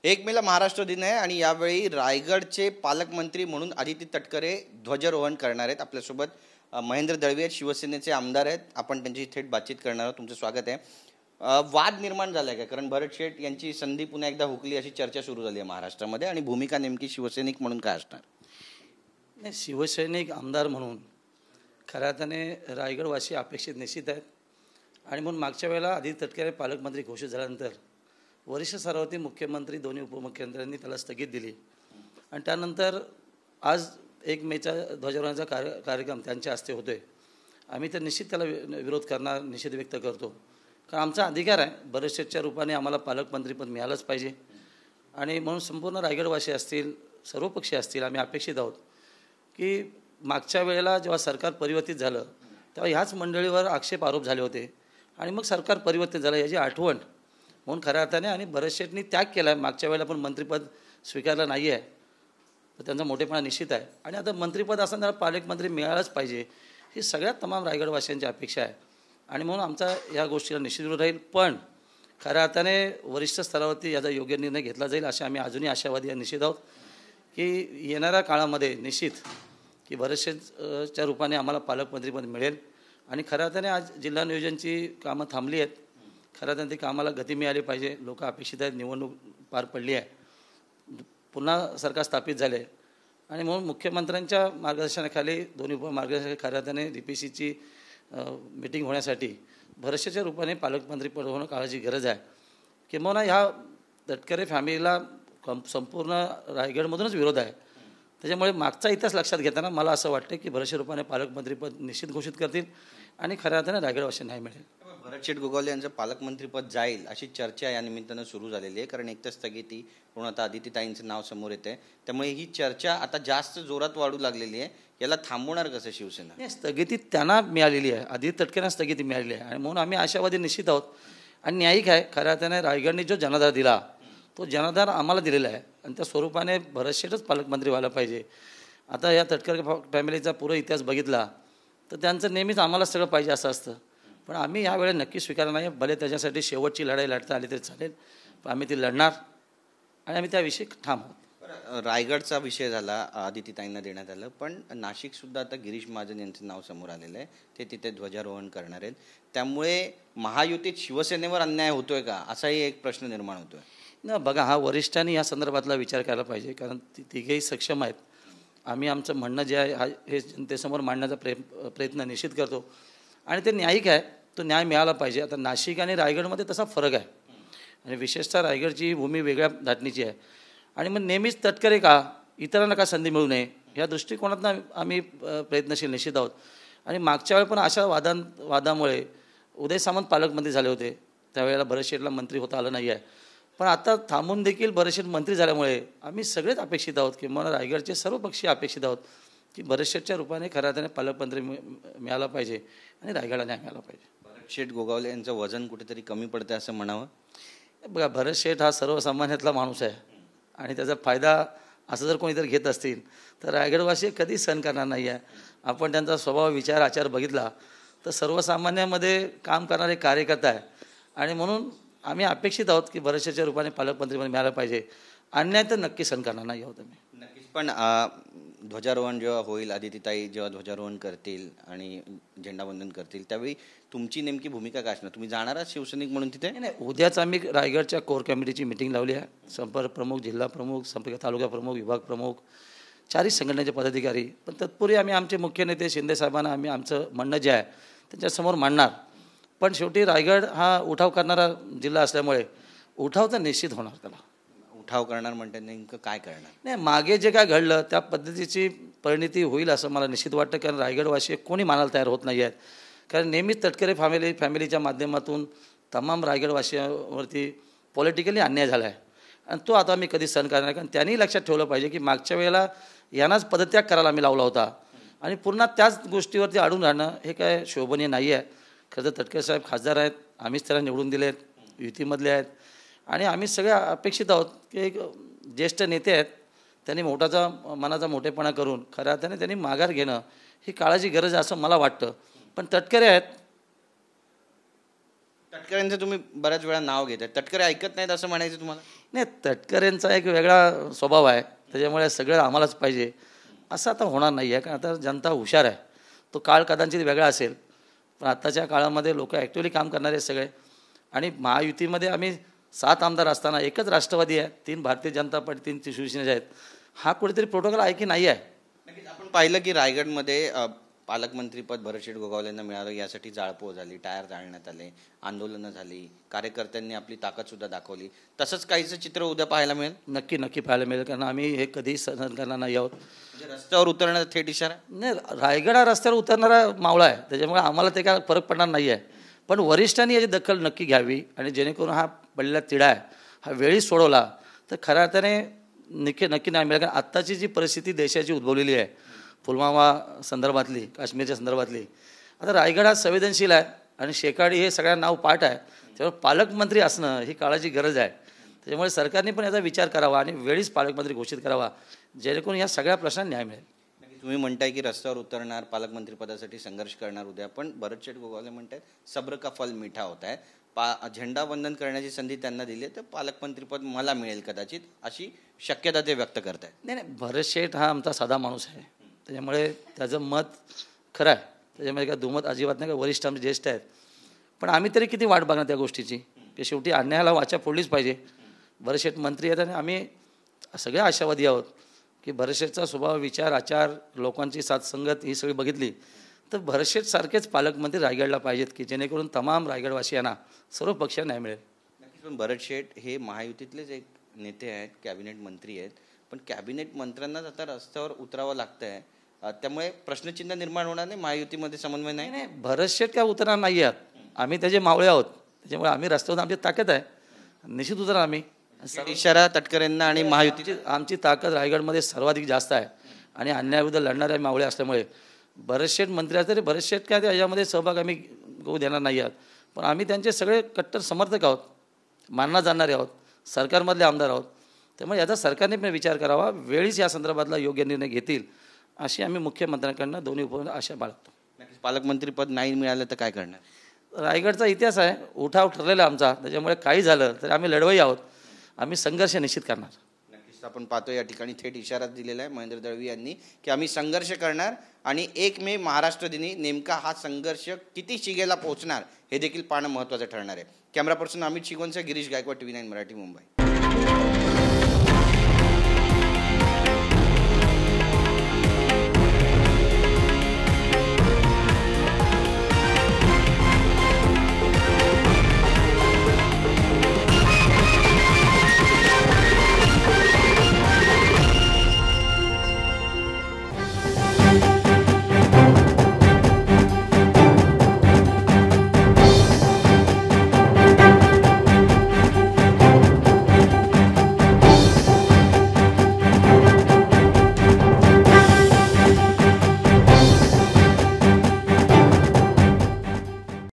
1 मेला महाराष्ट्र दिन आहे आणि यावेळी रायगडचे पालकमंत्री म्हणून आदिती तटकरे ध्वजारोहण करणार आहेत। आपल्यासोबत महेंद्र दळवी शिवसेनेचे आमदार आहेत। आपण त्यांची थेट बातचीत करणार आहोत। तुमचं स्वागत आहे। वाद निर्माण झालाय का? कारण भरत शेठ यांची संधी पुन्हा एकदा हुकली अशी चर्चा सुरू झाली आहे महाराष्ट्रामध्ये आणि भूमिका नेमकी शिवसैनिक म्हणून काय असणार? नाही, शिवसैनिक आमदार म्हणून खऱ्या अर्थाने रायगडवासी अपेक्षित निश्चित आहेत आणि म्हणून मागच्या वेळेला आदिती तटकरे पालकमंत्री घोषित झाल्यानंतर वरिष्ठ स्तरावरती मुख्यमंत्री दोन्ही उपमुख्यमंत्र्यांनी त्याला स्थगित दिली आणि त्यानंतर आज 1 मेचा ध्वजारोहणाचा कार्यक्रम त्यांच्या हस्ते होतोय। आम्ही तर निश्चित त्याला विरोध करणार, निषेध व्यक्त करतो, कारण आमचा अधिकार आहे। बरेचशेच्या रूपाने आम्हाला पालकमंत्रीपद मिळालंच पाहिजे आणि म्हणून संपूर्ण रायगडवासी असतील, सर्व पक्षी असतील, आम्ही अपेक्षित आहोत की मागच्या वेळेला जेव्हा सरकार परिवर्तित झालं तेव्हा ह्याच मंडळीवर आक्षेप आरोप झाले होते आणि मग सरकार परिवर्तित झालं याची आठवण म्हणून खऱ्या अर्थाने आणि भरत शेठनी त्याग केला आहे। मागच्या वेळेला पण मंत्रिपद स्वीकारलं नाही आहे, तर त्यांचा मोठेपणा निश्चित आहे आणि आता मंत्रिपद असताना त्याला पालकमंत्री मिळालंच पाहिजे ही सगळ्यात तमाम रायगडवासियांची अपेक्षा आहे आणि म्हणून आमचा या गोष्टीला निश्चित विरोध राहील। पण खऱ्या अर्थाने वरिष्ठ स्तरावरती याचा योग्य निर्णय घेतला जाईल असे आम्ही अजूनही आशावादी आणि निश्चित आहोत की येणाऱ्या काळामध्ये निश्चित की भरत शेठच्या रूपाने आम्हाला पालकमंत्रीपद मिळेल आणि खऱ्या अर्थाने आज जिल्हा नियोजनची कामं थांबली आहेत। खऱ्या अर्थाने ती कामाला गती मिळाली पाहिजे। लोक अपेक्षित आहेत, निवडणूक पार पडली आहे, पुन्हा सरकार स्थापित झाले आणि म्हणून मुख्यमंत्र्यांच्या मार्गदर्शनाखाली दोन्ही उपमार्गदर्शनाखाली खऱ्या अर्थाने DPCची मीटिंग होण्यासाठी भरत शेठच्या रूपाने पालकमंत्रीपद होणं काळाची गरज आहे। किंबहुना ह्या तटकरे फॅमिलीला संपूर्ण रायगडमधूनच विरोध आहे। त्याच्यामुळे मागचा इतिहास लक्षात घेताना मला असं वाटतं की भरत शेठ रूपाने पालकमंत्रीपद निश्चित घोषित करतील आणि खऱ्या अर्थाने रायगडवासी न्याय मिळेल। भरत शेठ गोगावले यांचं पालकमंत्रीपद जाईल अशी चर्चा या निमित्तानं सुरू झालेली आहे, कारण एक तर स्थगिती म्हणून आता आदितीताईंचं नाव समोर येते, त्यामुळे ही चर्चा आता जास्त जोरात वाढू लागलेली आहे। याला थांबवणार कसं शिवसेना? नाही, स्थगिती त्यांना मिळालेली आहे, आदिती तटकरेंना स्थगिती मिळालेली आहे आणि म्हणून आम्ही आशावादी निश्चित आहोत आणि न्यायिक आहे। खऱ्या अर्थाने रायगडने जो जनाधार दिला तो जनाधार आम्हाला दिलेला आहे आणि त्या स्वरूपाने भरत शेठच पालकमंत्री व्हायला पाहिजे। आता या तटकरे फॅमिलीचा पुरा इतिहास बघितला तर त्यांचं नेहमीच आम्हाला सगळं पाहिजे असं असतं, पण आम्ही यावेळी नक्की स्वीकारणार नाही। भले त्याच्यासाठी शेवटची लढाई लढता आली तरी चालेल, पण आम्ही ती लढणार आणि आम्ही त्याविषयी ठाम आहोत। रायगडचा विषय झाला, आदितीताईंना देण्यात आलं, पण नाशिकसुद्धा आता गिरीश महाजन यांचं नाव समोर आलेलं आहे, ते तिथे ध्वजारोहण करणार आहेत। त्यामुळे महायुतीत शिवसेनेवर अन्याय होतोय का असाही एक प्रश्न निर्माण होतोय ना। बघा, हा वरिष्ठांनी या संदर्भातला विचार करायला पाहिजे, कारण तिघेही सक्षम आहेत। आम्ही आमचं म्हणणं जे आहे हे जनतेसमोर मांडण्याचा प्रयत्न निश्चित करतो आणि ते न्यायिक आहे, तो न्याय मिळाला पाहिजे। आता नाशिक आणि रायगडमध्ये तसा फरक आहे आणि विशेषतः रायगडची भूमी वेगळ्या धाटणीची आहे आणि मग नेहमीच तटकरे का इतरांना का संधी मिळू नये या दृष्टिकोनातून आम्ही प्रयत्नशील निश्चित आहोत। आणि मागच्या वेळी पण अशा वादामुळे उदय सामंत पालकमंत्री झाले होते, त्यावेळेला भरत शेठला मंत्री होता आलं नाही आहे, पण आता थांबून देखील भरत शेठ मंत्री झाल्यामुळे आम्ही सगळेच अपेक्षित आहोत की मला रायगडचे सर्व पक्षी अपेक्षित आहोत की भरत शेठच्या रूपाने खऱ्या अर्थाने पालकमंत्री मिळाला पाहिजे आणि रायगडला न्याय मिळाला पाहिजे। भरत शेठ गोगावले यांचं वजन कुठेतरी कमी पडतं असं म्हणावं? बघा, भरत शेठ हा सर्वसामान्यातला माणूस आहे आणि त्याचा फायदा असं जर कोणीतरी घेत असतील तर रायगडवासी कधीच सहन करणार नाही आहे। आपण त्यांचा स्वभाव, विचार, आचार बघितला तर सर्वसामान्यामध्ये काम करणारे कार्यकर्ता आहे आणि म्हणून आम्ही अपेक्षित आहोत की भरत शेठच्या रूपाने पालकमंत्रीपद मिळालं पाहिजे। अन्याय तर नक्की सहन करणार नाही आहोत आम्ही। नक्कीच, पण ध्वजारोहण जेव्हा होईल, आदितीताई जेव्हा ध्वजारोहण करतील आणि झेंडावंदन करतील त्यावेळी तुमची नेमकी भूमिका काय असणार? तुम्ही जाणार आहात शिवसैनिक म्हणून तिथे? नाही, उद्याच आम्ही रायगडच्या कोर कमिटीची मीटिंग लावली आहे। संपर्क प्रमुख, जिल्हा प्रमुख, संपर्क तालुका प्रमुख, विभाग प्रमुख, 4ही संघटनेचे पदाधिकारी, पण तत्पूर्वी आम्ही आमचे मुख्य नेते शिंदे साहेबांना आम्ही आमचं म्हणणं जे आहे त्यांच्यासमोर मांडणार। पण शेवटी रायगड हा उठाव करणारा जिल्हा असल्यामुळे उठाव तर निश्चित होणार। त्याला उठाव करणार म्हणतात, नेमकं काय करणार? नाही, मागे जे काय घडलं त्या पद्धतीची परिणिती होईल असं मला निश्चित वाटतं, कारण रायगडवासी कोणी मानायला तयार होत नाही आहेत। कारण नेहमीच तटकरे फॅमिलीच्या माध्यमातून तमाम रायगडवासियांवरती पॉलिटिकली अन्याय झाला आहे आणि तो आता आम्ही कधी सहन करणार नाही। कारण त्यांनी लक्षात ठेवलं पाहिजे की मागच्या वेळेला यांनाच पदत्याग करायला आम्ही लावला होता आणि पुन्हा त्याच गोष्टीवरती अडून राहणं हे काय शोभनीय नाही आहे। खरं तर तटकरे साहेब खासदार आहेत, आम्हीच त्याला निवडून दिले आहेत, युतीमधले आहेत आणि आम्ही सगळे अपेक्षित आहोत की एक ज्येष्ठ नेते आहेत, त्यांनी मनाचा मोठेपणा करून खऱ्या अर्थाने त्यांनी माघार घेणं ही काळाची गरज आहे असं मला वाटतं। पण तटकरे आहेत, तटकरेंचं तुम्ही बऱ्याच वेळा नाव घेताय, तटकरे ऐकत नाहीत असं म्हणायचं तुम्हाला? नाही, तटकरेंचा एक वेगळा स्वभाव आहे, त्याच्यामुळे सगळं आम्हालाच पाहिजे असं आता होणार नाही आहे. कारण आता जनता हुशार आहे. तो काळ कदाचित वेगळा असेल, पण आत्ताच्या काळामध्ये लोक ॲक्च्युअली काम करणारे सगळे. आणि महायुतीमध्ये आम्ही 7 आमदार असताना एकच राष्ट्रवादी आहे, 3 भारतीय जनता पार्टी, 3 शिवसेनेचे आहेत. हा कुठेतरी प्रोटोकॉल आहे की नाही आहे? नक्कीच आपण पाहिलं की रायगडमध्ये पालकमंत्रीपद भरतशेठ गोगावलेंना मिळालं, यासाठी जाळपोळ झाली, टायर जाळण्यात आले, आंदोलनं झाली, कार्यकर्त्यांनी आपली ताकद सुद्धा दाखवली. तसंच काहीचं चित्र उद्या पाहायला मिळेल. नक्की नक्की पाहायला मिळेल, कारण आम्ही हे कधीही सहन करणार नाही आहोत. म्हणजे रस्त्यावर उतरण्याचा थेट इशारा. नाही, रायगड हा रस्त्यावर उतरणारा मावळा आहे, त्याच्यामुळे आम्हाला ते काय फरक पडणार नाही आहे. पण वरिष्ठांनी याची दखल नक्की घ्यावी, आणि जेणेकरून हा पडलेला तिढा आहे हा वेळी सोडवला तर खऱ्या अर्थाने नक्की नाही मिळेल. कारण आत्ताची जी परिस्थिती देशाची उद्भवलेली आहे, पुलवामा संदर्भातली, काश्मीरच्या संदर्भातली, आता रायगड हा संवेदनशील आहे आणि शेकाडी हे सगळ्यांना नाव पाठ आहे. त्यामुळे पालकमंत्री असणं ही काळाची गरज आहे. त्याच्यामुळे सरकारने पण याचा विचार करावा आणि वेळीच पालकमंत्री घोषित करावा, जेणेकरून या सगळ्या प्रश्नांना न्याय मिळेल. तुम्ही म्हणताय की रस्त्यावर उतरणार, पालकमंत्री पदासाठी संघर्ष करणार उद्या, पण भरतशेठ गोगावले म्हणतात सब्र का फल मिठा होता है. झेंडा वंदन करण्याची संधी त्यांना दिली तर पालकमंत्रीपद मला मिळेल कदाचित, अशी शक्यता ते व्यक्त करत आहेत. नाही, भरत शेठ हा आमचा साधा माणूस आहे, त्याच्यामुळे त्याचं मत खरं आहे. त्याच्यामध्ये काय दुमत अजिबात नाही. का वरिष्ठ आमचे ज्येष्ठ आहेत, पण आम्ही तरी किती वाट बघणार त्या गोष्टीची, की शेवटी अन्यायाला वाचा फोडलीच पाहिजे. भरत शेठ मंत्री आहेत आणि आम्ही सगळे आशावादी आहोत की भरत शेठचा स्वभाव, विचार, आचार, लोकांची साथसंगत ही सगळी बघितली तर भरत शेठ सारखेच पालकमंत्री रायगडला पाहिजेत, की जेणेकरून तमाम रायगडवासियांना सर्व पक्षांना न्याय मिळेल. नक्कीच. पण भरत शेठ हे महायुतीतलेच एक नेते आहेत, कॅबिनेट मंत्री आहेत, पण कॅबिनेट मंत्र्यांनाच आता रस्त्यावर उतरावं लागतं आहे. त्यामुळे प्रश्नचिन्ह निर्माण होणार नाही, महायुतीमध्ये समन्वय नाही. नाही, भरत शेठ काय उतरणार नाही आहात, आम्ही त्याचे मावळे आहोत. त्याच्यामुळे आम्ही रस्त्यावर आमची ताकद आहे, निश्चित उतरणार आम्ही. इशारा तटकरेंना आणि महायुतीची. आमची ताकद रायगडमध्ये सर्वाधिक जास्त आहे आणि अन्यायाविरुद्ध लढणारे मावळे असल्यामुळे भरत शेठ मंत्री असले तरी भरत शेठ काय याच्यामध्ये सहभाग आम्ही घेऊ देणार नाही आहात. पण आम्ही त्यांचे सगळे कट्टर समर्थक आहोत, मानला जाणारे आहोत, सरकारमधले आमदार आहोत. त्यामुळे याचा सरकारने पण विचार करावा, वेळीच या संदर्भातला योग्य निर्णय घेतील अशी आम्ही मुख्यमंत्र्यांकडनं दोन्ही उप आशा बाळगतो. नक्कीच. पालकमंत्रीपद नाही मिळालं तर काय करणार? रायगडचा इतिहास आहे, उठाव ठरलेला आमचा, त्याच्यामुळे काही झालं तर आम्ही लढवई आहोत, आम्ही संघर्ष निश्चित करणार. नक्कीच. आपण पाहतो या ठिकाणी थेट इशारा दिलेला आहे महेंद्र दळवी यांनी की आम्ही संघर्ष करणार आणि 1 मे महाराष्ट्र दिनी नेमका हा संघर्ष किती शिगेला पोहोचणार हे देखील पाहणं महत्त्वाचं ठरणार आहे. कॅमेरा पर्सन अमित शिगोनचे गिरीश गायकवाड, TV9 मराठी, मुंबई.